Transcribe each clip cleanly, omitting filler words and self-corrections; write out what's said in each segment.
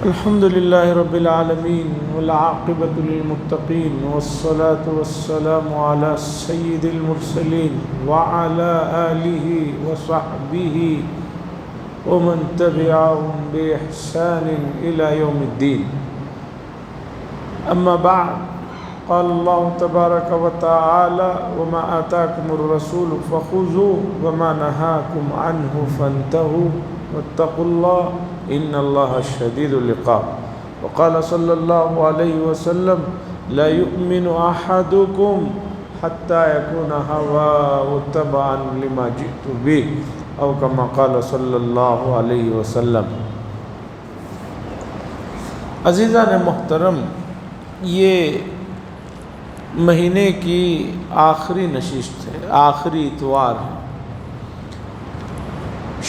الحمد لله رب العالمين والعاقبة للمتقين والصلاة والسلام على سيد المرسلين وعلى آله وصحبه ومن تبعهم بإحسان إلى يوم الدين. أما بعد، قال الله تبارك وتعالى: وما آتاكم الرسول فخذوه وما نهاكم عنه فانتهوا واتقوا الله إن الله شديد العقاب. وقال صلى الله عليه وسلم: لا يؤمن أحدكم حتى يكون هواه تبعا لما جئت به، أو كما قال صلی اللہ علیہ وسلم. عزیزان محترم، یہ مہینے کی آخری نشست ہے، آخری اتوار ہے.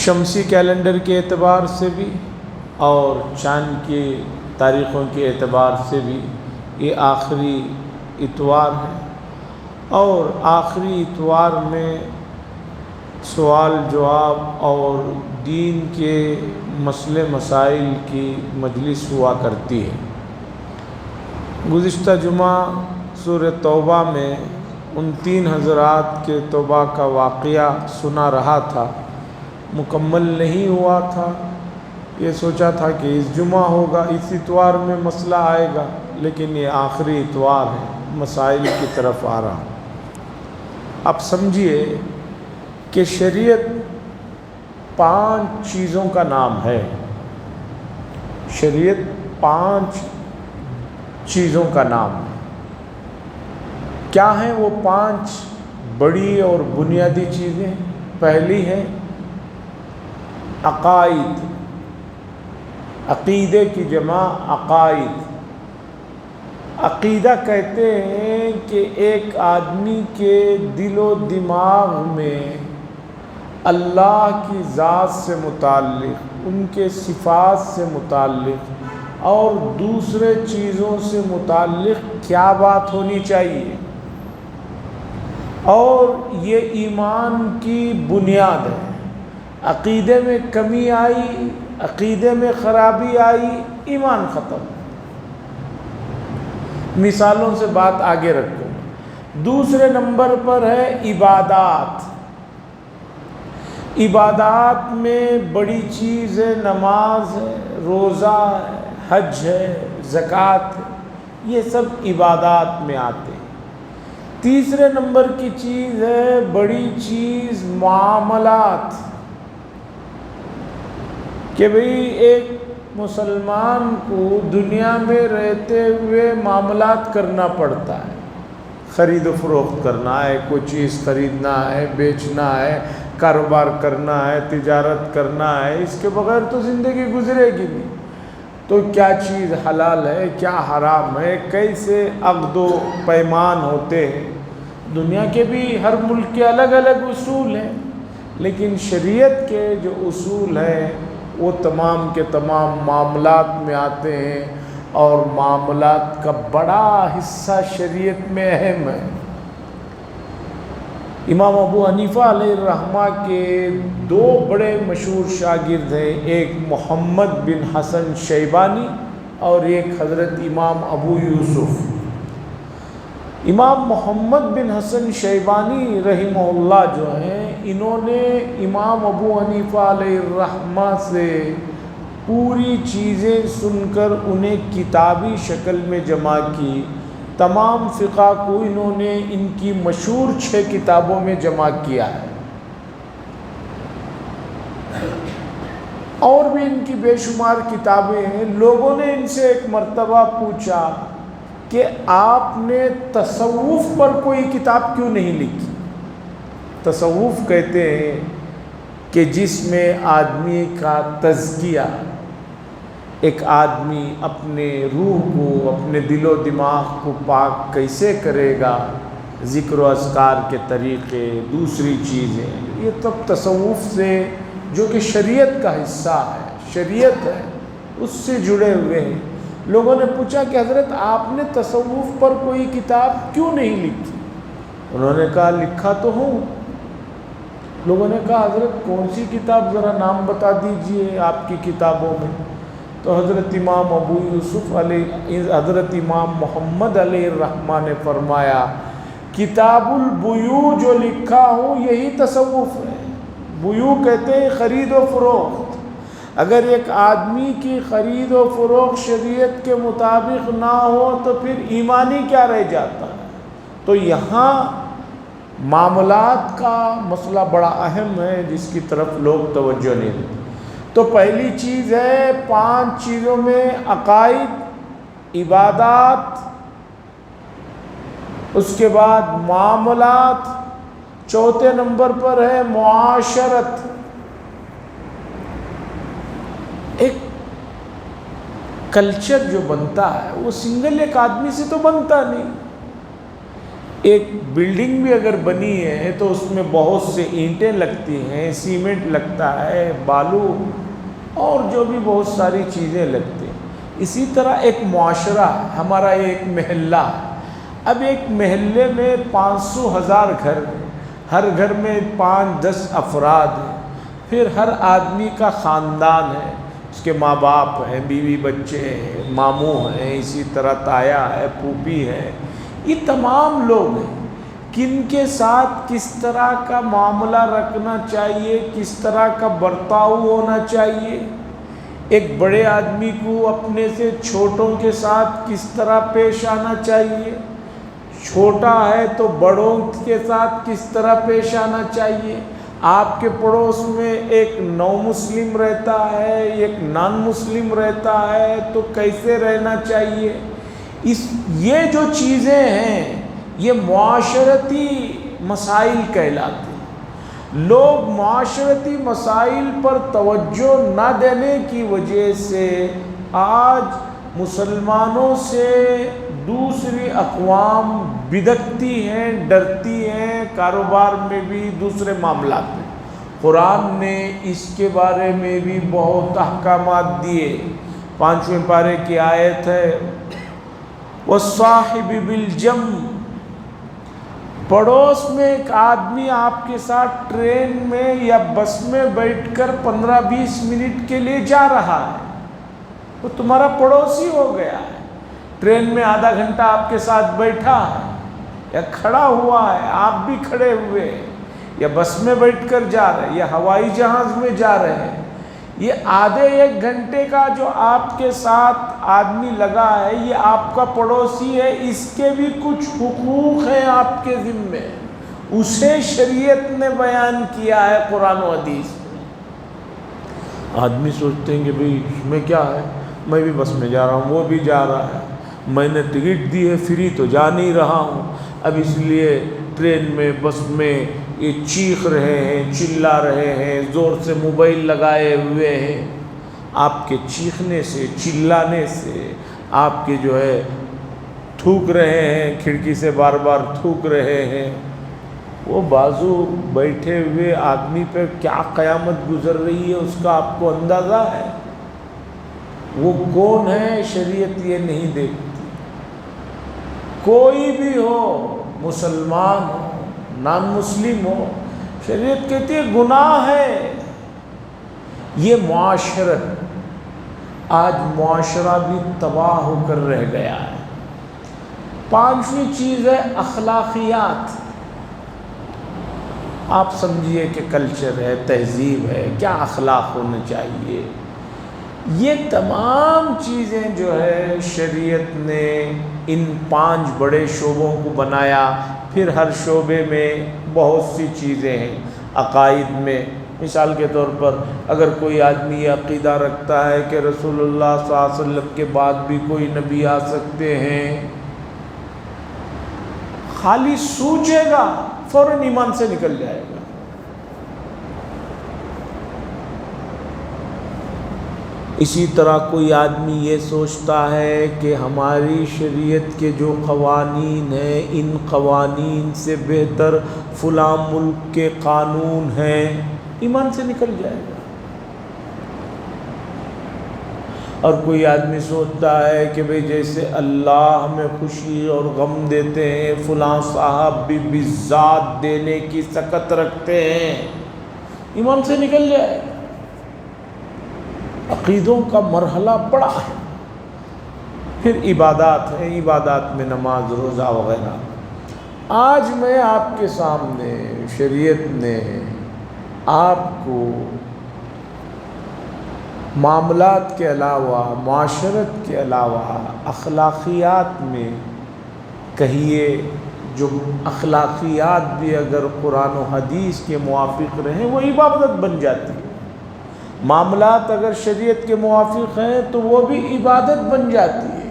شمسی کیلنڈر کے اعتبار سے بھی اور چاند کی تاریخوں کے اعتبار سے بھی یہ آخری اتوار ہے، اور آخری اتوار میں سوال جواب اور دین کے مسئلے مسائل کی مجلس ہوا کرتی ہے. گزشتہ جمعہ سورہ توبہ میں ان 3 حضرات کے توبہ کا واقعہ سنا رہا تھا، مکمل نہیں ہوا تھا. یہ سوچا تھا کہ اس جمعہ ہوگا، اس اتوار میں مسئلہ آئے گا، لیکن یہ آخری اتوار ہے، مسائل کی طرف آ رہا. اب سمجھیے کہ شریعت 5 چیزوں کا نام ہے. شریعت 5 چیزوں کا نام ہے. کیا ہیں وہ 5 بڑی اور بنیادی چیزیں؟ پہلی ہے عقائد. عقیدے کی جمع عقائد. عقیدہ کہتے ہیں کہ ایک آدمی کے دل و دماغ میں اللہ کی ذات سے متعلق، ان کے صفات سے متعلق اور دوسرے چیزوں سے متعلق کیا بات ہونی چاہیے، اور یہ ایمان کی بنیاد ہے. عقیدے میں کمی آئی، عقیدے میں خرابی آئی، ایمان ختم. مثالوں سے بات آگے رکھو. دوسرے نمبر پر ہے عبادات. عبادات میں بڑی چیز ہے نماز ہے، روزہ ہے، حج ہے، زکوٰۃ ہے. یہ سب عبادات میں آتے ہیں. تیسرے نمبر کی چیز ہے بڑی چیز معاملات، کہ بھئی ایک مسلمان کو دنیا میں رہتے ہوئے معاملات کرنا پڑتا ہے. خرید و فروخت کرنا ہے، کوئی چیز خریدنا ہے، بیچنا ہے، کاروبار کرنا ہے، تجارت کرنا ہے. اس کے بغیر تو زندگی گزرے گی نہیں. تو کیا چیز حلال ہے، کیا حرام ہے، کیسے عقد و پیمان ہوتے ہیں. دنیا کے بھی ہر ملک کے الگ الگ اصول ہیں، لیکن شریعت کے جو اصول ہیں وہ تمام کے تمام معاملات میں آتے ہیں، اور معاملات کا بڑا حصہ شریعت میں اہم ہے. امام ابو حنیفہ علیہ الرحمہ کے 2 بڑے مشہور شاگرد ہیں، ایک محمد بن حسن شیبانی اور ایک حضرت امام ابو یوسف. امام محمد بن حسن شیبانی رحمہ اللہ جو ہیں، انہوں نے امام ابو حنیفہ علیہ الرحمہ سے پوری چیزیں سن کر انہیں کتابی شکل میں جمع کی. تمام فقہ کو انہوں نے ان کی مشہور 6 کتابوں میں جمع کیا ہے، اور بھی ان کی بے شمار کتابیں ہیں. لوگوں نے ان سے ایک مرتبہ پوچھا کہ آپ نے تصوف پر کوئی کتاب کیوں نہیں لکھی؟ تصوف کہتے ہیں کہ جس میں آدمی کا تزکیہ، ایک آدمی اپنے روح کو، اپنے دل و دماغ کو پاک کیسے کرے گا، ذکر و اذکار کے طریقے، دوسری چیزیں، یہ تب تصوف سے، جو کہ شریعت کا حصہ ہے، شریعت ہے، اس سے جڑے ہوئے ہیں. لوگوں نے پوچھا کہ حضرت آپ نے تصوف پر کوئی کتاب کیوں نہیں لکھی؟ انہوں نے کہا لکھا تو ہوں. لوگوں نے کہا حضرت کون سی کتاب، ذرا نام بتا دیجئے آپ کی کتابوں میں. تو حضرت امام ابو یوسف علیہ حضرت امام محمد علیہ الرحمہ نے فرمایا کتاب البیوع جو لکھا ہوں یہی تصوف ہے۔ بیوع کہتے ہیں خرید و فروخت۔ اگر ایک آدمی کی خرید و فروخت شریعت کے مطابق نہ ہو تو پھر ایمانی کیا رہ جاتا ہے؟ تو یہاں معاملات کا مسئلہ بڑا اہم ہے جس کی طرف لوگ توجہ نہیں دیتے۔ تو پہلی چیز ہے 5 چیزوں میں عقائد، عبادات، اس کے بعد معاملات، چوتھے نمبر پر ہے معاشرت۔ ایک کلچر جو بنتا ہے وہ سنگل ایک آدمی سے تو بنتا نہیں۔ ایک بلڈنگ بھی اگر بنی ہے تو اس میں بہت سے اینٹیں لگتی ہیں، سیمنٹ لگتا ہے، بالو اور جو بھی بہت ساری چیزیں لگتی ہیں۔ اسی طرح ایک معاشرہ ہے، ہمارا ایک محلہ ہے۔ اب ایک محلے میں 500,000 گھر ہیں، ہر گھر میں 5-10 افراد ہیں، پھر ہر آدمی کا خاندان ہے، اس کے ماں باپ ہیں، بیوی بچے ہیں، ماموں ہیں، اسی طرح تایا ہے، پھوپھی ہے، یہ تمام لوگ ہیں۔ کن کے ساتھ کس طرح کا معاملہ رکھنا چاہیے، کس طرح کا برتاؤ ہونا چاہیے، ایک بڑے آدمی کو اپنے سے چھوٹوں کے ساتھ کس طرح پیش آنا چاہیے، چھوٹا ہے تو بڑوں کے ساتھ کس طرح پیش آنا چاہیے، آپ کے پڑوس میں ایک نو مسلم رہتا ہے، ایک نان مسلم رہتا ہے تو کیسے رہنا چاہیے۔ یہ جو چیزیں ہیں یہ معاشرتی مسائل کہلاتے ہیں۔ لوگ معاشرتی مسائل پر توجہ نہ دینے کی وجہ سے آج مسلمانوں سے دوسری اقوام بدکتی ہیں، ڈرتی ہیں، کاروبار میں بھی، دوسرے معاملات میں۔ قرآن نے اس کے بارے میں بھی بہت احکامات دیے۔ 5ویں پارے کی آیت ہے وَالصَّاحِبِ بِالْجَنْبِ۔ پڑوس میں ایک آدمی آپ کے ساتھ ٹرین میں یا بس میں بیٹھ کر 15-20 منٹ کے لیے جا رہا ہے، وہ تمہارا پڑوسی ہو گیا ہے۔ ٹرین میں آدھا گھنٹہ آپ کے ساتھ بیٹھا ہے یا کھڑا ہوا ہے، آپ بھی کھڑے ہوئے ہیں، یا بس میں بیٹھ کر جا رہے ہیں یا ہوائی جہاز میں جا رہے ہیں، یہ آدھے 1 گھنٹے کا جو آپ کے ساتھ آدمی لگا ہے یہ آپ کا پڑوسی ہے، اس کے بھی کچھ حقوق ہیں آپ کے ذمے، اسے شریعت نے بیان کیا ہے قرآن و حدیث میں۔ آدمی سوچتے ہیں کہ بھئی اس میں کیا ہے، میں بھی بس میں جا رہا ہوں، وہ بھی جا رہا ہے، میں نے ٹکٹ دی ہے، فری تو جا نہیں رہا ہوں، اب اس لیے ٹرین میں بس میں یہ چیخ رہے ہیں، چلا رہے ہیں، زور سے موبائل لگائے ہوئے ہیں۔ آپ کے چیخنے سے، چلانے سے، آپ کے جو ہے تھوک رہے ہیں، کھڑکی سے بار بار تھوک رہے ہیں، وہ بازو بیٹھے ہوئے آدمی پہ کیا قیامت گزر رہی ہے اس کا آپ کو اندازہ ہے؟ وہ کون ہے؟ شریعت یہ نہیں دیکھتی۔ کوئی بھی ہو، مسلمان ہو، نان مسلم ہو، شریعت کہتی ہے گناہ ہے۔ یہ معاشرت، آج معاشرہ بھی تباہ ہو کر رہ گیا ہے۔ 5ویں چیز ہے اخلاقیات۔ آپ سمجھیے کہ کلچر ہے، تہذیب ہے، کیا اخلاق ہونے چاہیے، یہ تمام چیزیں جو ہے شریعت نے ان 5 بڑے شعبوں کو بنایا۔ پھر ہر شعبے میں بہت سی چیزیں ہیں۔ عقائد میں مثال کے طور پر اگر کوئی آدمی یہ عقیدہ رکھتا ہے کہ رسول اللہ صلی اللہ علیہ وسلم کے بعد بھی کوئی نبی آ سکتے ہیں، خالی سوچے گا فوراً ایمان سے نکل جائے گا۔ اسی طرح کوئی آدمی یہ سوچتا ہے کہ ہماری شریعت کے جو قوانین ہیں ان قوانین سے بہتر فلاں ملک کے قانون ہیں، ایمان سے نکل جائے گا۔ اور کوئی آدمی سوچتا ہے کہ بھئی جیسے اللہ ہمیں خوشی اور غم دیتے ہیں، فلاں صاحب بھی بالذات دینے کی سکت رکھتے ہیں، ایمان سے نکل جائے گا۔ عقیدوں کا مرحلہ بڑا ہے. پھر عبادات ہیں، عبادات میں نماز، روزہ وغیرہ. آج میں آپ کے سامنے شریعت نے آپ کو معاملات کے علاوہ، معاشرت کے علاوہ اخلاقیات میں کہیے، جو اخلاقیات بھی اگر قرآن و حدیث کے موافق رہیں وہ عبادت بن جاتی ہے. معاملات اگر شریعت کے موافق ہیں تو وہ بھی عبادت بن جاتی ہے.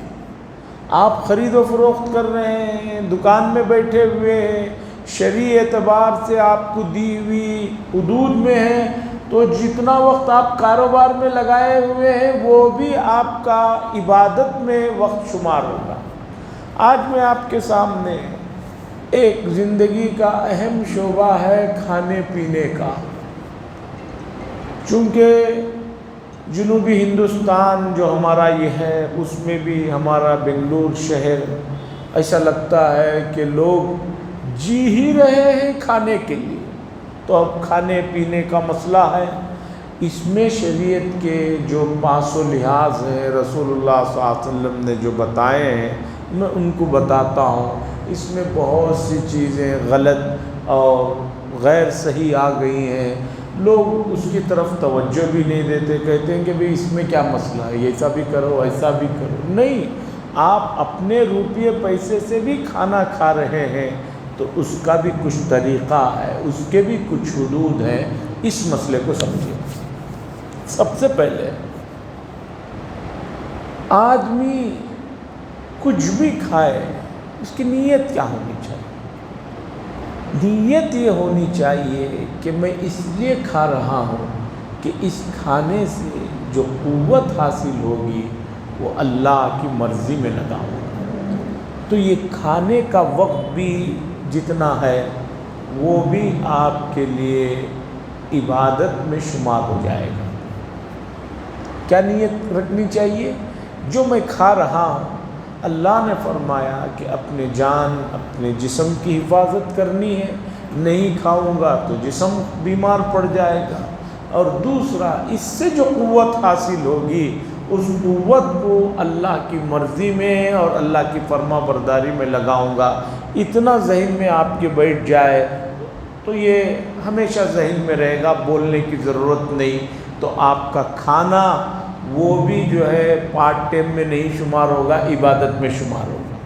آپ خرید و فروخت کر رہے ہیں، دکان میں بیٹھے ہوئے ہیں، شرعی اعتبار سے آپ کو دی ہوئی حدود میں ہیں، تو جتنا وقت آپ کاروبار میں لگائے ہوئے ہیں وہ بھی آپ کا عبادت میں وقت شمار ہوگا. آج میں آپ کے سامنے ایک زندگی کا اہم شعبہ ہے کھانے پینے کا. چونکہ جنوبی ہندوستان جو ہمارا یہ ہے، اس میں بھی ہمارا بنگلور شہر ایسا لگتا ہے کہ لوگ جی ہی رہے ہیں کھانے کے لیے. تو اب کھانے پینے کا مسئلہ ہے. اس میں شریعت کے جو پاس و لحاظ ہیں، رسول اللہ صلی اللہ علیہ وسلم نے جو بتائے ہیں، میں ان کو بتاتا ہوں. اس میں بہت سی چیزیں غلط اور غیر صحیح آ گئی ہیں. لوگ اس کی طرف توجہ بھی نہیں دیتے، کہتے ہیں کہ بھئی اس میں کیا مسئلہ ہے، ایسا بھی کرو ایسا بھی کرو. نہیں، آپ اپنے روپیے پیسے سے بھی کھانا کھا رہے ہیں تو اس کا بھی کچھ طریقہ ہے، اس کے بھی کچھ حدود ہیں. اس مسئلے کو سمجھیں. سب سے پہلے آدمی کچھ بھی کھائے، اس کی نیت کیا ہونی چاہیے؟ نیت یہ ہونی چاہیے کہ میں اس لیے کھا رہا ہوں کہ اس کھانے سے جو قوت حاصل ہوگی وہ اللہ کی مرضی میں لگاؤں. تو یہ کھانے کا وقت بھی جتنا ہے وہ بھی آپ کے لیے عبادت میں شمار ہو جائے گا. کیا نیت رکھنی چاہیے؟ جو میں کھا رہا ہوں، اللہ نے فرمایا کہ اپنے جان، اپنے جسم کی حفاظت کرنی ہے. نہیں کھاؤں گا تو جسم بیمار پڑ جائے گا. اور دوسرا، اس سے جو قوت حاصل ہوگی اس قوت کو اللہ کی مرضی میں اور اللہ کی فرما برداری میں لگاؤں گا. اتنا ذہن میں آپ کے بیٹھ جائے تو یہ ہمیشہ ذہن میں رہے گا، بولنے کی ضرورت نہیں. تو آپ کا کھانا وہ بھی جو ہے پارٹ ٹائم میں نہیں شمار ہوگا، عبادت میں شمار ہوگا.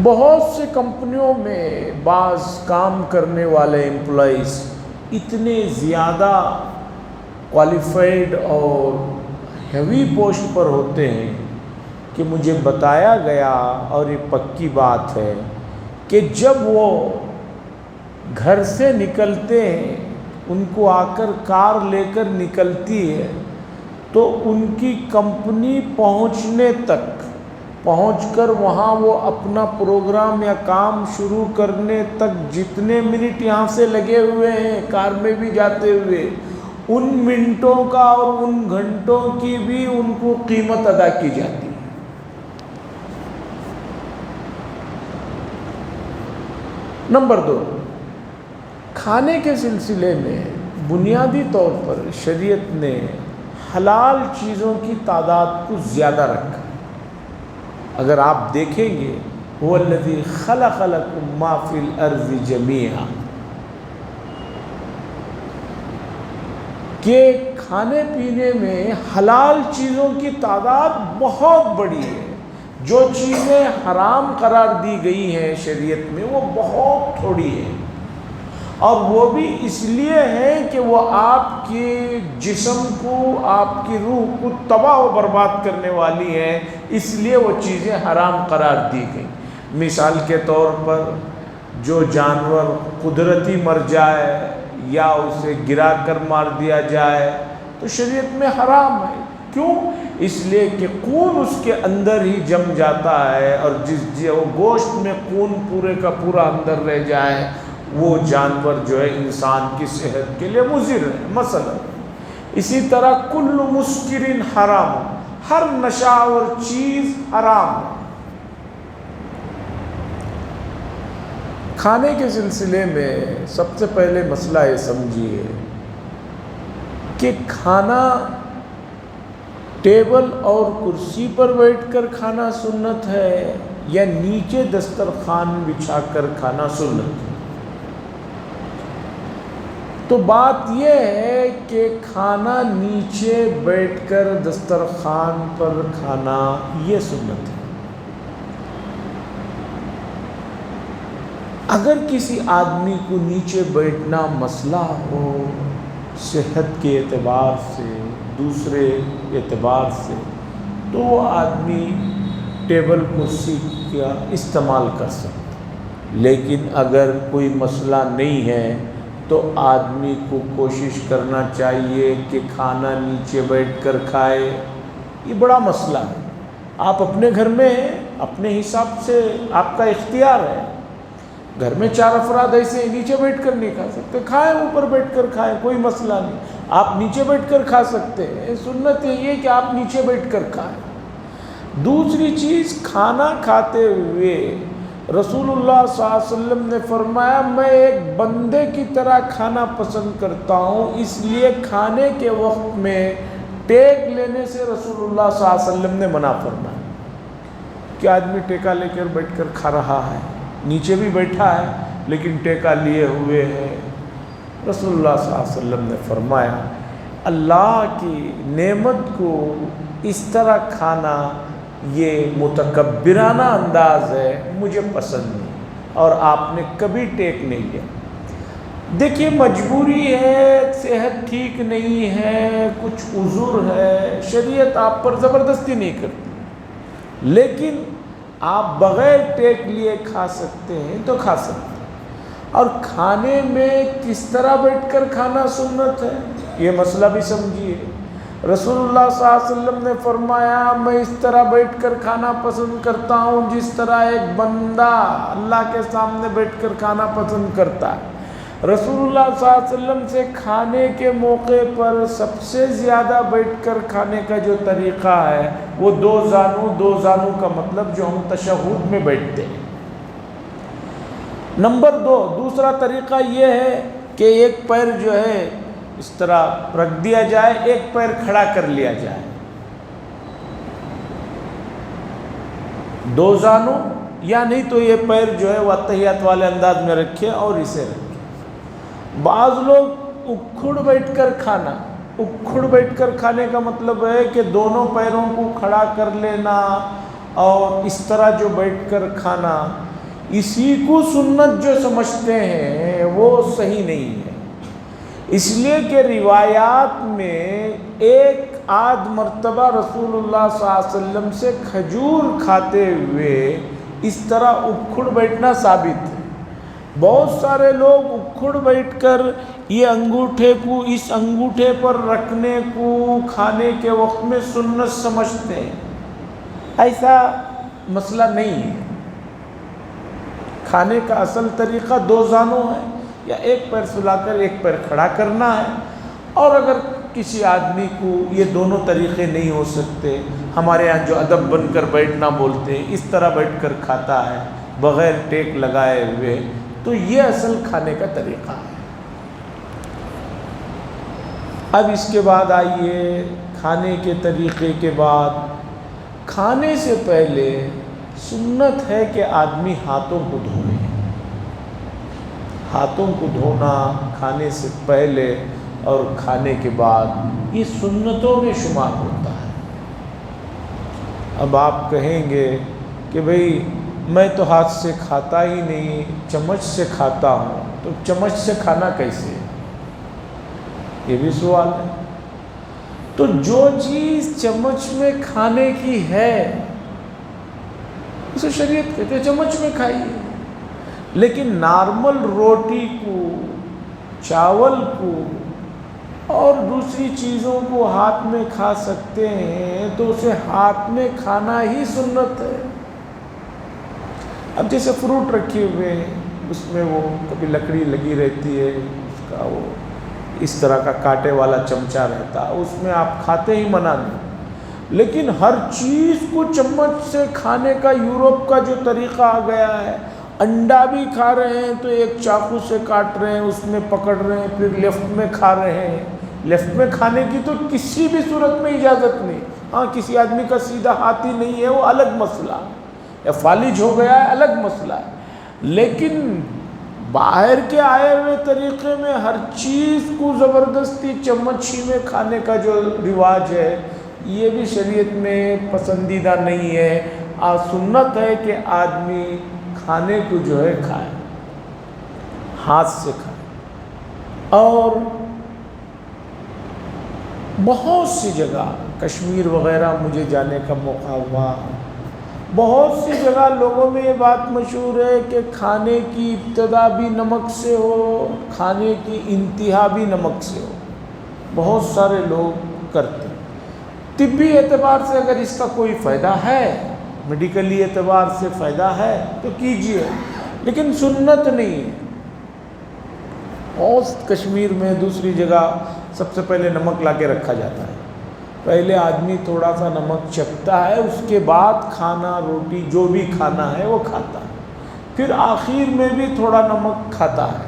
بہت سے کمپنیوں میں بعض کام کرنے والے امپلائیز اتنے زیادہ کوالیفائڈ اور ہیوی پوسٹ پر ہوتے ہیں کہ مجھے بتایا گیا، اور یہ پکی بات ہے، کہ جب وہ گھر سے نکلتے ہیں، ان کو آ کر کار لے کر نکلتی ہے، تو ان کی کمپنی پہنچنے تک، پہنچ کر وہاں وہ اپنا پروگرام یا کام شروع کرنے تک جتنے منٹ یہاں سے لگے ہوئے ہیں کار میں بھی جاتے ہوئے، ان منٹوں کا اور ان گھنٹوں کی بھی ان کو قیمت ادا کی جاتی ہے. نمبر 2، کھانے کے سلسلے میں بنیادی طور پر شریعت نے حلال چیزوں کی تعداد کو زیادہ رکھا. اگر آپ دیکھیں گے، هو الذی خلق لکم ما فی الارض جمیعا، کہ کھانے پینے میں حلال چیزوں کی تعداد بہت بڑی ہے. جو چیزیں حرام قرار دی گئی ہیں شریعت میں وہ بہت تھوڑی ہیں، اور وہ بھی اس لیے ہے کہ وہ آپ کے جسم کو، آپ کی روح کو تباہ و برباد کرنے والی ہیں، اس لیے وہ چیزیں حرام قرار دی گئی. مثال کے طور پر جو جانور قدرتی مر جائے یا اسے گرا کر مار دیا جائے تو شریعت میں حرام ہے. کیوں؟ اس لیے کہ خون اس کے اندر ہی جم جاتا ہے، اور وہ گوشت میں خون پورے کا پورا اندر رہ جائے، وہ جانور جو ہے انسان کی صحت کے لیے مضر ہے. مثلا اسی طرح کل مسکر حرام، ہر نشہ اور چیز حرام ہے. کھانے کے سلسلے میں سب سے پہلے مسئلہ یہ سمجھیے کہ کھانا ٹیبل اور کرسی پر بیٹھ کر کھانا سنت ہے یا نیچے دسترخوان بچھا کر کھانا سنت ہے؟ تو بات یہ ہے کہ کھانا نیچے بیٹھ کر دسترخوان پر کھانا یہ سنت ہے۔ اگر کسی آدمی کو نیچے بیٹھنا مسئلہ ہو صحت کے اعتبار سے، دوسرے اعتبار سے، تو وہ آدمی ٹیبل کرسی کا استعمال کر سکتا، لیکن اگر کوئی مسئلہ نہیں ہے تو آدمی کو کوشش کرنا چاہیے کہ کھانا نیچے بیٹھ کر کھائے۔ یہ بڑا مسئلہ ہے، آپ اپنے گھر میں اپنے حساب سے آپ کا اختیار ہے، گھر میں 4 افراد ایسے نیچے بیٹھ کر نہیں کھا سکتے، کھائیں اوپر بیٹھ کر کھائیں، کوئی مسئلہ نہیں، آپ نیچے بیٹھ کر کھا سکتے ہیں۔ سنت یہ ہے کہ آپ نیچے بیٹھ کر کھائیں۔ دوسری چیز، کھانا کھاتے ہوئے رسول اللہ صلی اللہ علیہ وسلم نے فرمایا میں ایک بندے کی طرح کھانا پسند کرتا ہوں، اس لیے کھانے کے وقت میں ٹیک لینے سے رسول اللہ صلی اللہ علیہ وسلم نے منع فرمایا کہ آدمی ٹیکا لے کر بیٹھ کر کھا رہا ہے، نیچے بھی بیٹھا ہے لیکن ٹیکا لیے ہوئے ہے۔ رسول اللہ صلی اللہ علیہ وسلم نے فرمایا اللہ کی نعمت کو اس طرح کھانا یہ متکبرانہ انداز ہے، مجھے پسند نہیں، اور آپ نے کبھی ٹیک نہیں لیا۔ دیکھیے مجبوری ہے، صحت ٹھیک نہیں ہے، کچھ عذر ہے، شریعت آپ پر زبردستی نہیں کرتی، لیکن آپ بغیر ٹیک لیے کھا سکتے ہیں تو کھا سکتے ہیں۔ اور کھانے میں کس طرح بیٹھ کر کھانا سنت ہے یہ مسئلہ بھی سمجھیے۔ رسول اللہ صلی اللہ علیہ وسلم نے فرمایا میں اس طرح بیٹھ کر کھانا پسند کرتا ہوں جس طرح ایک بندہ اللہ کے سامنے بیٹھ کر کھانا پسند کرتا ہے۔ رسول اللہ صلی اللہ علیہ وسلم سے کھانے کے موقع پر سب سے زیادہ بیٹھ کر کھانے کا جو طریقہ ہے وہ 2 زانو کا مطلب جو ہم تشہد میں بیٹھتے ہیں۔ نمبر 2، دوسرا طریقہ یہ ہے کہ ایک پیر جو ہے اس طرح رکھ دیا جائے، ایک پیر کھڑا کر لیا جائے، 2 زانو، یا نہیں تو یہ پیر جو ہے وہ اتحیات والے انداز میں رکھے اور اسے رکھے۔ بعض لوگ اکھڑ بیٹھ کر کھانا، اکھڑ بیٹھ کر کھانے کا مطلب ہے کہ دونوں پیروں کو کھڑا کر لینا اور اس طرح جو بیٹھ کر کھانا، اسی کو سنت جو سمجھتے ہیں وہ صحیح نہیں ہے، اس لیے کہ روایات میں ایک آدھ مرتبہ رسول اللہ صلی اللہ علیہ وسلم سے کھجور کھاتے ہوئے اس طرح اکھڑ بیٹھنا ثابت ہے۔ بہت سارے لوگ اکھڑ بیٹھ کر یہ انگوٹھے کو اس انگوٹھے پر رکھنے کو کھانے کے وقت میں سنت سمجھتے ہیں، ایسا مسئلہ نہیں ہے۔ کھانے کا اصل طریقہ 2 زانو ہے، یا ایک پیر سلا کر ایک پیر کھڑا کرنا ہے، اور اگر کسی آدمی کو یہ دونوں طریقے نہیں ہو سکتے، ہمارے یہاں جو ادب بن کر بیٹھنا بولتے ہیں اس طرح بیٹھ کر کھاتا ہے بغیر ٹیک لگائے ہوئے، تو یہ اصل کھانے کا طریقہ ہے۔ اب اس کے بعد آئیے کھانے کے طریقے کے بعد، کھانے سے پہلے سنت ہے کہ آدمی ہاتھوں کو دھوئے۔ ہاتھوں کو دھونا کھانے سے پہلے اور کھانے کے بعد یہ سنتوں میں شمار ہوتا ہے۔ اب آپ کہیں گے کہ بھئی میں تو ہاتھ سے کھاتا ہی نہیں، چمچ سے کھاتا ہوں، تو چمچ سے کھانا کیسے؟ یہ بھی سوال ہے۔ تو جو چیز چمچ میں کھانے کی ہے اسے شریعت کہتے ہیں چمچ میں کھائیے، لیکن نارمل روٹی کو، چاول کو اور دوسری چیزوں کو ہاتھ میں کھا سکتے ہیں تو اسے ہاتھ میں کھانا ہی سنت ہے۔ اب جیسے فروٹ رکھے ہوئے ہیں، اس میں وہ کبھی لکڑی لگی رہتی ہے، اس کا وہ اس طرح کا کانٹے والا چمچہ رہتا ہے، اس میں آپ کھاتے ہی منع نہیں، لیکن ہر چیز کو چمچ سے کھانے کا یورپ کا جو طریقہ آ گیا ہے، انڈا بھی کھا رہے ہیں تو ایک چاقو سے کاٹ رہے ہیں، اس میں پکڑ رہے ہیں، پھر لیفٹ میں کھا رہے ہیں۔ لیفٹ میں کھانے کی تو کسی بھی صورت میں اجازت نہیں، ہاں کسی آدمی کا سیدھا ہاتھ ہی نہیں ہے وہ الگ مسئلہ ہے، یا فالج ہو گیا ہے الگ مسئلہ ہے، لیکن باہر کے آئے ہوئے طریقے میں ہر چیز کو زبردستی چمچ ہی میں کھانے کا جو رواج ہے یہ بھی شریعت میں پسندیدہ نہیں ہے۔ سنت ہے کہ آدمی کھانے کو جو ہے کھائے، ہاتھ سے کھائے۔ اور بہت سی جگہ کشمیر وغیرہ مجھے جانے کا موقع ہوا، بہت سی جگہ لوگوں میں یہ بات مشہور ہے کہ کھانے کی ابتدا بھی نمک سے ہو، کھانے کی انتہا بھی نمک سے ہو، بہت سارے لوگ کرتے ہیں۔ طبی اعتبار سے اگر اس کا کوئی فائدہ ہے، میڈیکلی اعتبار سے فائدہ ہے تو کیجئے، لیکن سنت نہیں ہے۔ اور کشمیر میں دوسری جگہ سب سے پہلے نمک لا کے رکھا جاتا ہے، پہلے آدمی تھوڑا سا نمک چکھتا ہے، اس کے بعد کھانا روٹی جو بھی کھانا ہے وہ کھاتا ہے، پھر آخر میں بھی تھوڑا نمک کھاتا ہے۔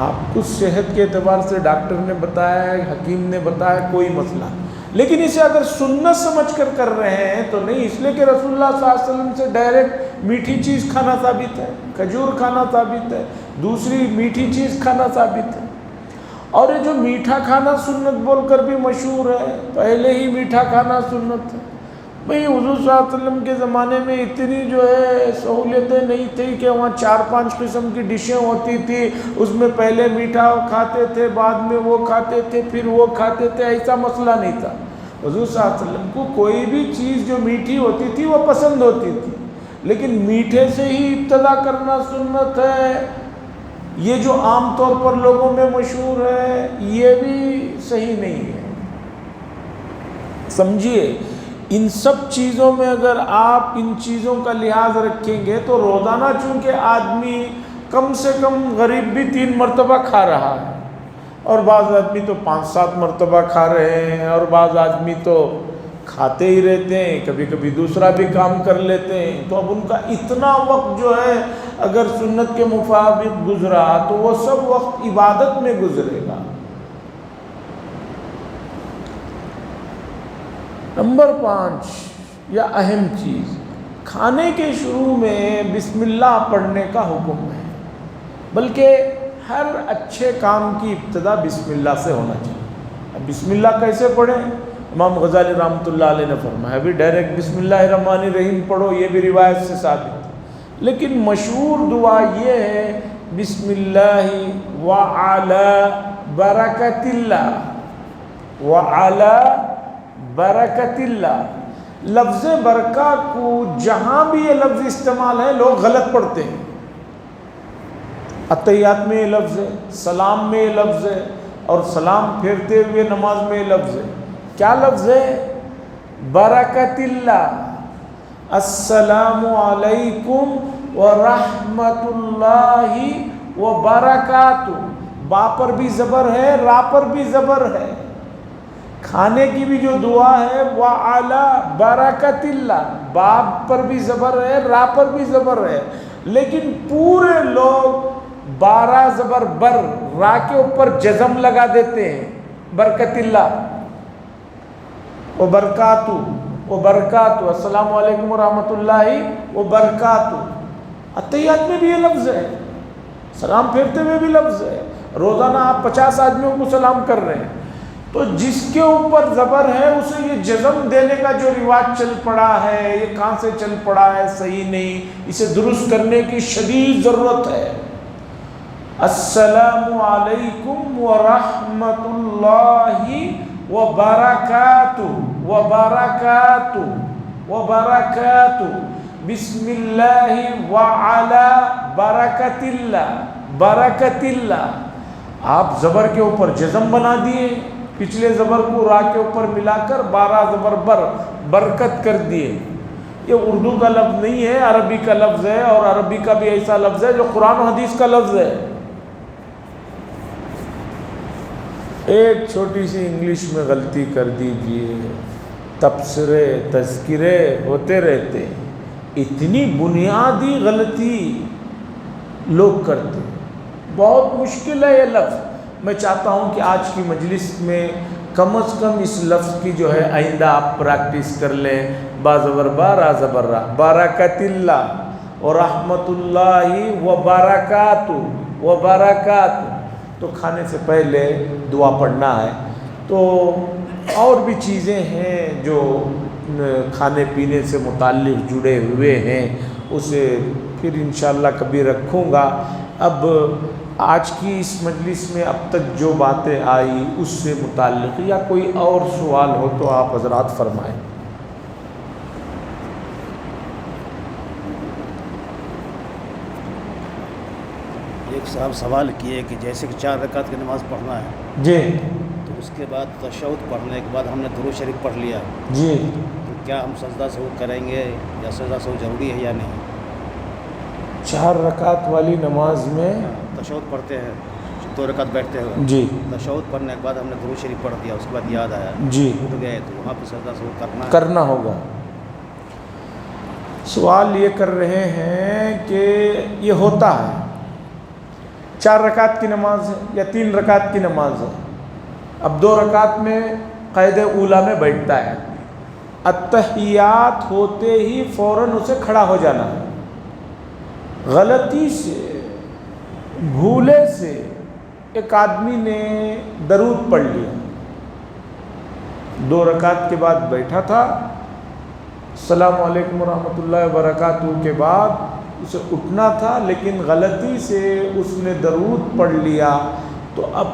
آپ کو صحت کے اعتبار سے ڈاکٹر نے بتایا ہے، حکیم نے بتایا، کوئی مسئلہ نہیں، لیکن اسے اگر سنت سمجھ کر رہے ہیں تو نہیں، اس لیے کہ رسول اللہ صلی اللہ علیہ وسلم سے ڈائریکٹ میٹھی چیز کھانا ثابت ہے، کھجور کھانا ثابت ہے، دوسری میٹھی چیز کھانا ثابت ہے۔ اور یہ جو میٹھا کھانا سنت بول کر بھی مشہور ہے، پہلے ہی میٹھا کھانا سنت ہے۔ بھئی حضور صلی اللہ علیہ وسلم کے زمانے میں اتنی جو ہے سہولتیں نہیں تھی کہ وہاں 4-5 قسم کی ڈشیں ہوتی تھی، اس میں پہلے میٹھا کھاتے تھے، بعد میں وہ کھاتے تھے، پھر وہ کھاتے تھے، ایسا مسئلہ نہیں تھا۔ حضور صلی اللہ علیہ وسلم کو کوئی بھی چیز جو میٹھی ہوتی تھی وہ پسند ہوتی تھی، لیکن میٹھے سے ہی ابتدا کرنا سنت ہے، یہ جو عام طور پر لوگوں میں مشہور ہے یہ بھی صحیح نہیں ہے۔ سمجھیے، ان سب چیزوں میں اگر آپ ان چیزوں کا لحاظ رکھیں گے تو روزانہ چونکہ آدمی کم سے کم غریب بھی 3 مرتبہ کھا رہا ہے، اور بعض آدمی تو 5-7 مرتبہ کھا رہے ہیں، اور بعض آدمی تو کھاتے ہی رہتے ہیں، کبھی کبھی دوسرا بھی کام کر لیتے ہیں، تو اب ان کا اتنا وقت جو ہے اگر سنت کے مطابق گزرا تو وہ سب وقت عبادت میں گزرے گا۔ نمبر 5 یا اہم چیز، کھانے کے شروع میں بسم اللہ پڑھنے کا حکم ہے، بلکہ ہر اچھے کام کی ابتدا بسم اللہ سے ہونا چاہیے۔ اب بسم اللہ کیسے پڑھیں؟ امام غزالی رحمۃ اللہ علیہ نے فرمایا ابھی ڈائریکٹ بسم اللہ الرحمن الرحیم پڑھو، یہ بھی روایت سے ثابت ہے، لیکن مشہور دعا یہ ہے بسم اللہ وعلی برکت اللہ، وعلی برکت اللہ۔ لفظ برکہ کو جہاں بھی یہ لفظ استعمال ہے لوگ غلط پڑھتے ہیں۔ اتحیات میں یہ لفظ ہے، سلام میں یہ لفظ ہے، اور سلام پھیرتے ہوئے نماز میں یہ لفظ ہے۔ کیا لفظ ہے؟ برکت اللہ، السلام علیکم ورحمۃ اللہ وبرکاتہ۔ با پر بھی زبر ہے، را پر بھی زبر ہے۔ کھانے کی بھی جو دعا ہے وعلی برکت اللہ، باب پر بھی زبر ہے، را پر بھی زبر ہے، لیکن پورے لوگ 12 زبر بر، را کے اوپر جزم لگا دیتے ہیں، برکت اللہ وبرکاتہ، وبرکاتہ، السلام علیکم ورحمۃ اللہ وبرکاتہ۔ اتحیات میں بھی یہ لفظ ہے، سلام پھیرتے ہوئے بھی لفظ ہے، روزانہ آپ 50 آدمیوں کو سلام کر رہے ہیں، تو جس کے اوپر زبر ہے اسے یہ جزم دینے کا جو رواج چل پڑا ہے، یہ کہاں سے چل پڑا ہے؟ صحیح نہیں، اسے درست کرنے کی شدید ضرورت ہے۔ السلام علیکم ورحمۃ اللہ وبرکاتہ، وبرکاتہ، وبرکاتہ، بسم اللہ وعلی برکت اللہ، برکت اللہ۔ آپ زبر کے اوپر جزم بنا دیے، پچھلے زبر کو را کے اوپر ملا کر 12 زبر بر، برکت کر دیے۔ یہ اردو کا لفظ نہیں ہے، عربی کا لفظ ہے، اور عربی کا بھی ایسا لفظ ہے جو قرآن و حدیث کا لفظ ہے۔ ایک چھوٹی سی انگلش میں غلطی کر دیجئے، تبصرے تذکرے ہوتے رہتے، اتنی بنیادی غلطی لوگ کرتے، بہت مشکل ہے یہ لفظ۔ میں چاہتا ہوں کہ آج کی مجلس میں کم از کم اس لفظ کی جو ہے آئندہ آپ پریکٹس کر لیں، با زبر با را زبر را، برکت اللہ و رحمت اللہ و برکات، تو کھانے سے پہلے دعا پڑھنا ہے۔ تو اور بھی چیزیں ہیں جو کھانے پینے سے متعلق جڑے ہوئے ہیں، اسے پھر انشاءاللہ کبھی رکھوں گا۔ اب آج کی اس مجلس میں اب تک جو باتیں آئی اس سے متعلق یا کوئی اور سوال ہو تو آپ حضرات فرمائیں۔ ایک صاحب سوال کیے کہ جیسے کہ 4 رکعت کی نماز پڑھنا ہے جی، تو اس کے بعد تشہد پڑھنے کے بعد ہم نے درود شریف پڑھ لیا، جی، تو کیا ہم سجدہ سہو کریں گے یا سجدہ سہو ضروری ہے یا نہیں؟ 4 رکعت والی نماز میں تشہد پڑھتے ہیں، 2 رکعت بیٹھتے ہوئے، جی، تشہد پڑھنے کے بعد ہم نے درود شریف پڑھ دیا، اس کے بعد یاد آیا جی، اٹھ گئے تو وہاں پہ سجدہ سہو کرنا ہوگا۔ سوال یہ کر رہے ہیں کہ یہ ہوتا ہے 4 رکعت کی نماز ہے یا 3 رکعت کی نماز ہے، اب 2 رکعت میں قید اولا میں بیٹھتا ہے، اتحیات ہوتے ہی فوراً اسے کھڑا ہو جانا ہے۔ غلطی سے، بھولے سے ایک آدمی نے درود پڑھ لیا، 2 رکعت کے بعد بیٹھا تھا، السلام علیکم ورحمۃ اللہ وبرکاتہ کے بعد اسے اٹھنا تھا، لیکن غلطی سے اس نے درود پڑھ لیا، تو اب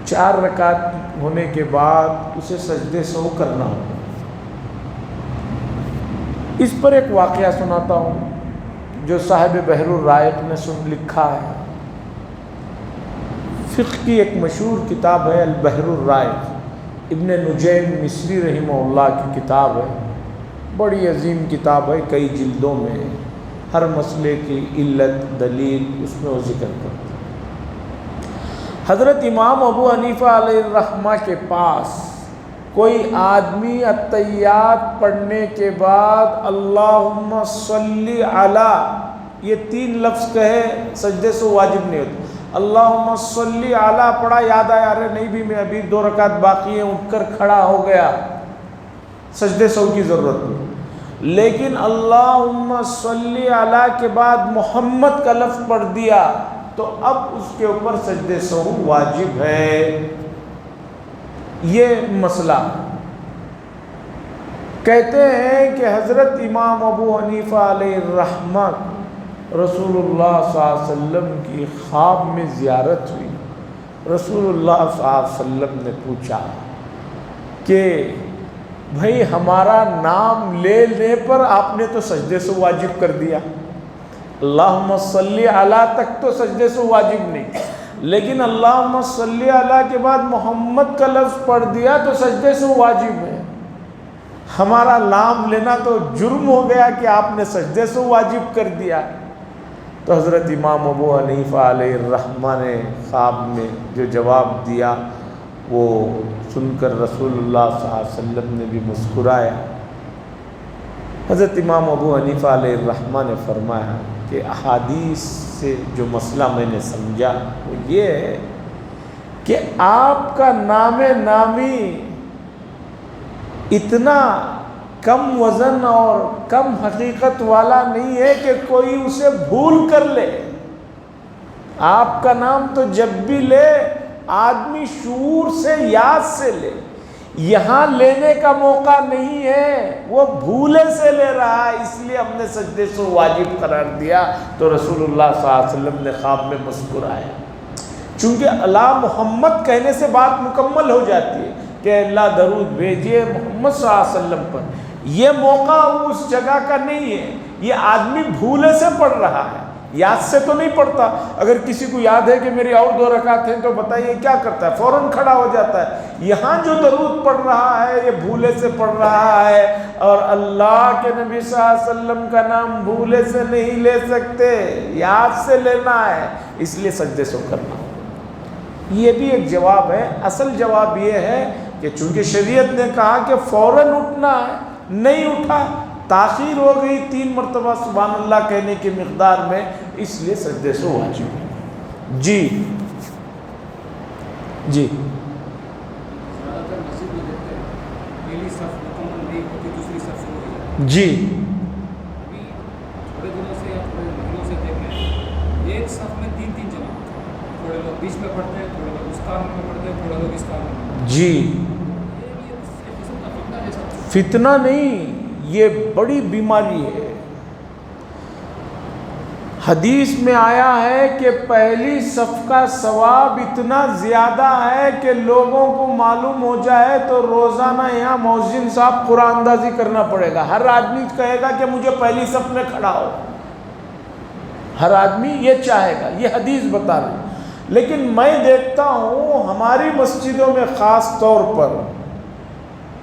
4 رکعت ہونے کے بعد اسے سجدے سہو کرنا ہوگا۔ اس پر ایک واقعہ سناتا ہوں جو صاحب بحر الرائق نے لکھا ہے۔ فقہ کی ایک مشہور کتاب ہے البحر الرائق، ابن نجیم مصری رحمہ اللہ کی کتاب ہے، بڑی عظیم کتاب ہے، کئی جلدوں میں، ہر مسئلے کی علت دلیل اس میں وہ ذکر کرتا ہے۔ حضرت امام ابو حنیفہ علیہ الرحمہ کے پاس کوئی آدمی التحیات پڑھنے کے بعد اللہم صلی علی یہ 3 لفظ کہے سجدے سے واجب نہیں ہوتا، اللہم صلی علی پڑھا، یاد آیا ارے نہیں بھی میں ابھی 2 رکعت باقی ہیں، اٹھ کر کھڑا ہو گیا، سجدے سہو کی ضرورت نہیں، لیکن اللہم صلی علی کے بعد محمد کا لفظ پڑھ دیا تو اب اس کے اوپر سجدے سہو واجب ہے۔ یہ مسئلہ کہتے ہیں کہ حضرت امام ابو حنیفہ علیہ الرحمہ رسول اللہ صلی اللہ علیہ وسلم کی خواب میں زیارت ہوئی، رسول اللہ صلی اللہ علیہ وسلم نے پوچھا کہ بھئی ہمارا نام لینے پر آپ نے تو سجدے سے واجب کر دیا، اللہم صلی علی تک تو سجدے سے واجب نہیں، لیکن اللہم صلی علی کے بعد محمد کا لفظ پڑھ دیا تو سجدے سے واجب ہے، ہمارا نام لینا تو جرم ہو گیا کہ آپ نے سجدے سے واجب کر دیا۔ تو حضرت امام ابو حنیفہ علیہ الرحمہ نے خواب میں جو جواب دیا وہ سن کر رسول اللہ صلی اللہ علیہ وسلم نے بھی مسکرایا۔ حضرت امام ابو حنیفہ علیہ الرحمہ نے فرمایا کہ احادیث سے جو مسئلہ میں نے سمجھا وہ یہ ہے کہ آپ کا نام نامی اتنا کم وزن اور کم حقیقت والا نہیں ہے کہ کوئی اسے بھول کر لے، آپ کا نام تو جب بھی لے آدمی شعور سے یاد سے لے، یہاں لینے کا موقع نہیں ہے، وہ بھولے سے لے رہا ہے، اس لیے ہم نے سجدے سے واجب قرار دیا۔ تو رسول اللہ صلی اللہ علیہ وسلم نے خواب میں مسکرایا، چونکہ اللہ محمد کہنے سے بات مکمل ہو جاتی ہے کہ اللہ درود بھیجیے محمد صلی اللہ علیہ وسلم پر، یہ موقع اس جگہ کا نہیں ہے، یہ آدمی بھولے سے پڑھ رہا ہے، یاد سے تو نہیں پڑھتا۔ اگر کسی کو یاد ہے کہ میری اور 2 رکعت ہیں تو بتائیے کیا کرتا ہے، فوراً کھڑا ہو جاتا ہے۔ یہاں جو درود پڑھ رہا ہے یہ بھولے سے پڑھ رہا ہے، اور اللہ کے نبی صلی اللہ علیہ وسلم کا نام بھولے سے نہیں لے سکتے، یاد سے لینا ہے، اس لیے سجدے سے کرنا ہوگا۔ یہ بھی ایک جواب ہے۔ اصل جواب یہ ہے کہ چونکہ شریعت نے کہا کہ فوراً اٹھنا ہے، نہیں اٹھا، تاخیر ہو گئی 3 مرتبہ سبحان اللہ کہنے کی مقدار میں، اس لیے سجدے سے واجب ہے۔ جی جی جی ابھی تھوڑے دنوں سے یا تھوڑے مہینوں سے دیکھ لیں، ایک صف میں 3 جماعت، تھوڑے لوگ بیچ میں پڑھتے ہیں، تھوڑے لوگ اس کام میں پڑھتے ہیں، تھوڑے لوگ اس کام میں۔ جی، یہ قسم کا فتنہ جیسا فتنہ نہیں، یہ بڑی بیماری ہے۔ حدیث میں آیا ہے کہ پہلی صف کا ثواب اتنا زیادہ ہے کہ لوگوں کو معلوم ہو جائے تو روزانہ یہاں مؤذن صاحب قرآن اندازی کرنا پڑے گا۔ ہر آدمی کہے گا کہ مجھے پہلی صف میں کھڑا ہو، ہر آدمی یہ چاہے گا، یہ حدیث بتا رہی۔ لیکن میں دیکھتا ہوں ہماری مسجدوں میں، خاص طور پر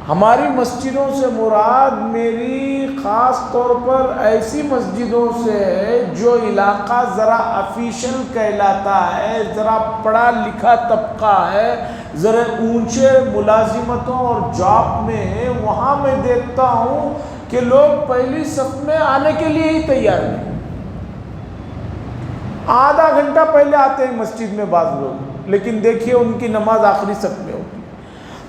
ہماری مسجدوں سے مراد میری خاص طور پر ایسی مسجدوں سے ہے جو علاقہ ذرا آفیشل کہلاتا ہے، ذرا پڑھا لکھا طبقہ ہے، ذرا اونچے ملازمتوں اور جاب میں ہے۔ وہاں میں دیکھتا ہوں کہ لوگ پہلی صف میں آنے کے لیے ہی تیار نہیں، آدھا گھنٹہ پہلے آتے ہیں مسجد میں بعض لوگ، لیکن دیکھیے ان کی نماز آخری صف میں ہوتی۔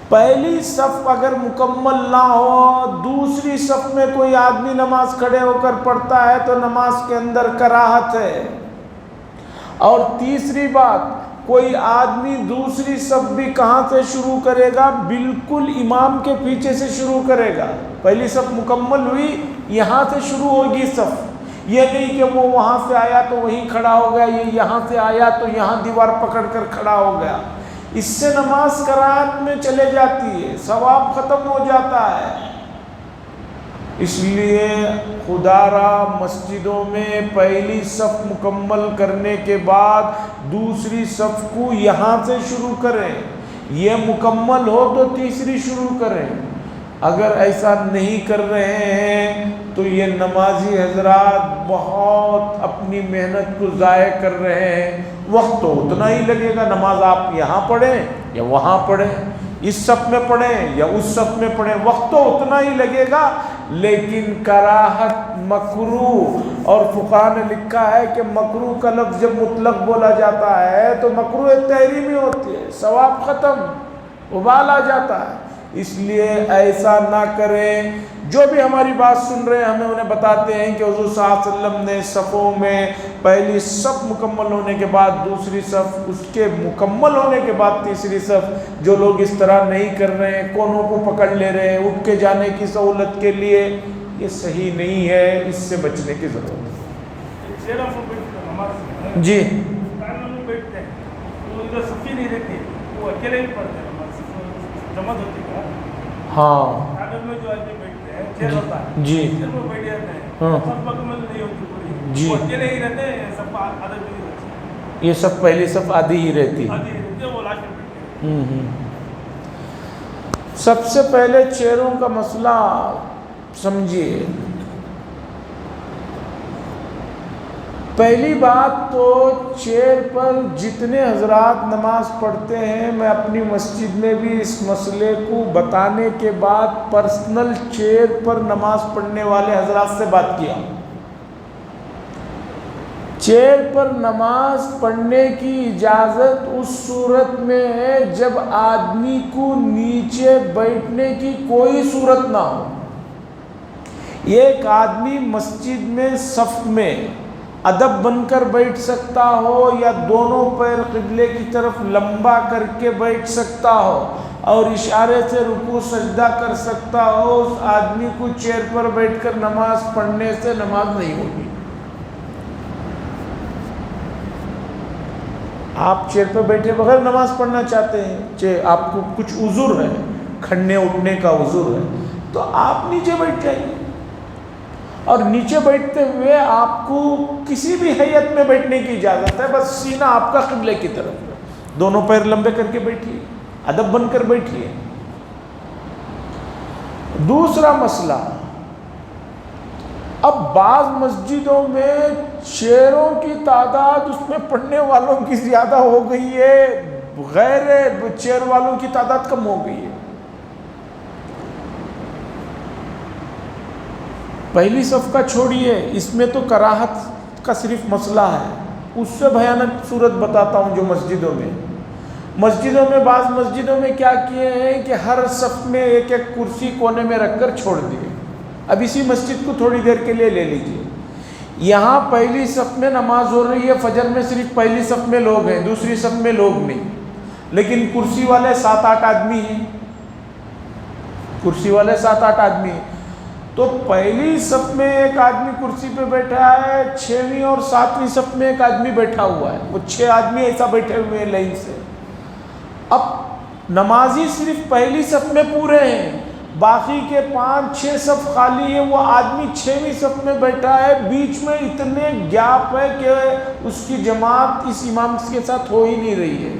پہلی صف اگر مکمل نہ ہو، دوسری صف میں کوئی آدمی نماز کھڑے ہو کر پڑھتا ہے تو نماز کے اندر کراہت ہے۔ اور تیسری بات، کوئی آدمی دوسری صف بھی کہاں سے شروع کرے گا؟ بالکل امام کے پیچھے سے شروع کرے گا۔ پہلی صف مکمل ہوئی، یہاں سے شروع ہوگی صف، یہ نہیں کہ وہ وہاں سے آیا تو وہیں کھڑا ہو گیا، یہ یہاں سے آیا تو یہاں دیوار پکڑ کر کھڑا ہو گیا۔ اس سے نماز کراہت میں چلے جاتی ہے، ثواب ختم ہو جاتا ہے۔ اس لیے خدا را مسجدوں میں پہلی صف مکمل کرنے کے بعد دوسری صف کو یہاں سے شروع کریں، یہ مکمل ہو تو تیسری شروع کریں۔ اگر ایسا نہیں کر رہے ہیں تو یہ نمازی حضرات بہت اپنی محنت کو ضائع کر رہے ہیں۔ وقت تو اتنا ہی لگے گا، نماز آپ یہاں پڑھیں یا وہاں پڑھیں، اس صف میں پڑھیں یا اس صف میں پڑھیں، وقت تو اتنا ہی لگے گا، لیکن کراہت مکروہ، اور فقہاء نے لکھا ہے کہ مکروہ کا لفظ جب مطلق بولا جاتا ہے تو مکروہ تحریمی ہوتی ہے، ثواب ختم، وبال آ جاتا ہے۔ اس لیے ایسا نہ کریں۔ جو بھی ہماری بات سن رہے ہیں ہمیں انہیں بتاتے ہیں کہ حضور صلی اللہ علیہ وسلم نے صفوں میں پہلی صف مکمل ہونے کے بعد دوسری صف، اس کے مکمل ہونے کے بعد تیسری صف۔ جو لوگ اس طرح نہیں کر رہے ہیں، کونوں کو پکڑ لے رہے ہیں اٹھ کے جانے کی سہولت کے لیے، یہ صحیح نہیں ہے، اس سے بچنے کی ضرورت ہے۔ جی ہاں جی ہاں جی، یہ سب پہلی صف آدھی ہی رہتی ہے۔ سب سے پہلے چیئروں کا مسئلہ سمجھیے۔ پہلی بات تو چیئر پر جتنے حضرات نماز پڑھتے ہیں، میں اپنی مسجد میں بھی اس مسئلے کو بتانے کے بعد پرسنل چیئر پر نماز پڑھنے والے حضرات سے بات کیا۔ چیئر پر نماز پڑھنے کی اجازت اس صورت میں ہے جب آدمی کو نیچے بیٹھنے کی کوئی صورت نہ ہو۔ ایک آدمی مسجد میں صف میں ادب بن کر بیٹھ سکتا ہو یا دونوں پیر قبلے کی طرف لمبا کر کے بیٹھ سکتا ہو اور اشارے سے رکوع سجدہ کر سکتا ہو، اس آدمی کو چیئر پر بیٹھ کر نماز پڑھنے سے نماز نہیں ہوگی۔ آپ چیئر پر بیٹھے بغیر نماز پڑھنا چاہتے ہیں، آپ کو کچھ عذر ہے، کھڑنے اٹھنے کا عذر ہے، تو آپ نیچے بیٹھ جائیے، اور نیچے بیٹھتے ہوئے آپ کو کسی بھی حیت میں بیٹھنے کی اجازت ہے، بس سینہ آپ کا قبلے کی طرف ہے، دونوں پیر لمبے کر کے بیٹھیے، ادب بن کر بیٹھیے۔ دوسرا مسئلہ، اب بعض مسجدوں میں چیئروں کی تعداد اس میں پڑھنے والوں کی زیادہ ہو گئی ہے، غیر چیئر والوں کی تعداد کم ہو گئی ہے۔ پہلی صف کا چھوڑیے، اس میں تو کراہت کا صرف مسئلہ ہے، اس سے بھیانک صورت بتاتا ہوں جو مسجدوں میں بعض مسجدوں میں کیا کیے ہیں کہ ہر صف میں ایک ایک کرسی کونے میں رکھ کر چھوڑ دیے، اب اسی مسجد کو تھوڑی دیر کے لیے لے لیجیے، یہاں پہلی صف میں نماز ہو رہی ہے، فجر میں صرف پہلی صف میں لوگ ہیں، دوسری صف میں لوگ نہیں، لیکن کرسی والے 7-8 آدمی ہیں، کرسی والے 7-8 آدمی ہیں، تو پہلی صف میں ایک آدمی کرسی پہ بیٹھا ہے، 6ویں اور 7ویں صف میں ایک آدمی بیٹھا ہوا ہے، وہ 6 آدمی ایسا بیٹھے ہوئے ہیں لائن سے۔ اب نمازی صرف پہلی صف میں پورے ہیں، باقی کے 5-6 صف خالی ہیں، وہ آدمی 6ویں صف میں بیٹھا ہے، بیچ میں اتنے گیپ ہے کہ اس کی جماعت اس امام کے ساتھ ہو ہی نہیں رہی ہے۔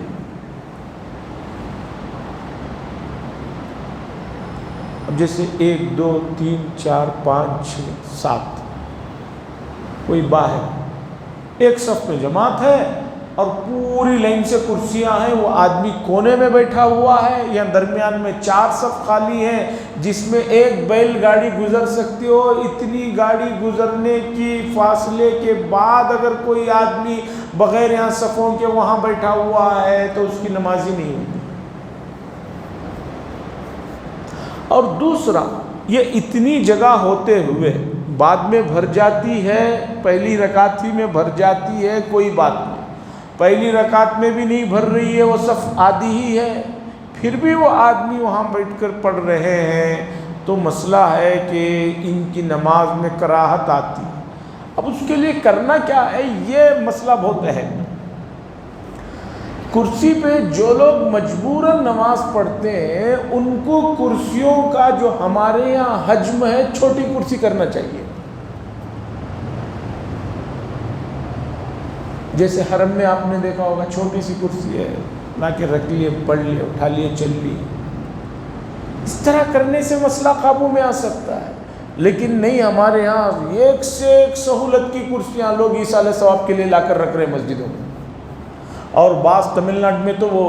اب جیسے 1 2 3 4 5 6 7 کوئی باہر ایک صف میں جماعت ہے اور پوری لائن سے کرسیاں ہیں، وہ آدمی کونے میں بیٹھا ہوا ہے، یا درمیان میں 4 صف خالی ہیں جس میں ایک بیل گاڑی گزر سکتی ہو، اتنی گاڑی گزرنے کی فاصلے کے بعد اگر کوئی آدمی بغیر یہاں صفوں کے وہاں بیٹھا ہوا ہے تو اس کی نماز ہی نہیں ہوتی۔ اور دوسرا، یہ اتنی جگہ ہوتے ہوئے بعد میں بھر جاتی ہے، پہلی رکعت ہی میں بھر جاتی ہے، کوئی بات نہیں، پہلی رکعت میں بھی نہیں بھر رہی ہے، وہ صف آدھی ہی ہے، پھر بھی وہ آدمی وہاں بیٹھ کر پڑھ رہے ہیں، تو مسئلہ ہے کہ ان کی نماز میں کراہت آتی ہے۔ اب اس کے لیے کرنا کیا ہے، یہ مسئلہ بہت اہم ہے۔ کرسی پہ جو لوگ مجبوراً نماز پڑھتے ہیں ان کو کرسیوں کا جو ہمارے یہاں حجم ہے چھوٹی کرسی کرنا چاہیے۔ جیسے حرم میں آپ نے دیکھا ہوگا چھوٹی سی کرسی ہے، لا کے رکھ لیے، پڑھ لیے، اٹھا لیے، چل لیے، اس طرح کرنے سے مسئلہ قابو میں آ سکتا ہے۔ لیکن نہیں، ہمارے ہاں ایک سے ایک سہولت کی کرسیاں لوگ ایصال ثواب کے لیے لا کر رکھ رہے ہیں مسجدوں میں، اور بعض تمل ناڈو میں تو وہ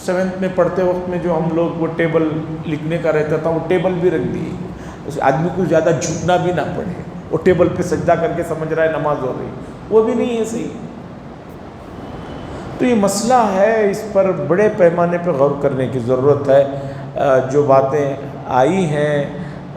7th میں پڑھتے وقت میں جو ہم لوگ وہ ٹیبل لکھنے کا رہتا تھا، وہ ٹیبل بھی رکھ دیے، اس آدمی کو زیادہ جھکنا بھی نہ پڑے، وہ ٹیبل پہ سجدہ کر کے سمجھ رہا ہے نماز ہو رہی، وہ بھی نہیں ہے صحیح۔ تو یہ مسئلہ ہے، اس پر بڑے پیمانے پہ غور کرنے کی ضرورت ہے۔ جو باتیں آئی ہیں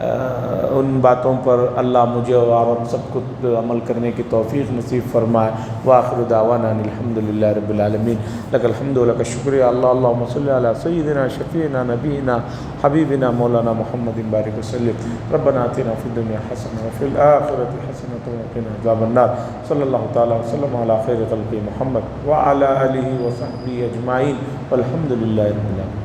ان باتوں پر اللہ مجھے اور آپ سب کو عمل کرنے کی توفیق نصیب فرمائے۔ وآخر دعوانا الحمدللہ رب العالمین، لک الحمد و لک الشکر اللہ، اللہم صلی علی سیدنا شفیعنا نبینا حبیبنا مولانا محمد بارک وسلم۔ ربنا آتنا فی الدنیا حسنہ وفی الآخرۃ حسنۃ وقنا عذاب النار۔ صلی اللہ تعالی وسلم علی خیر خلق محمد وعلی آلہ وصحبہ اجمعین، والحمدللہ رب العالمین۔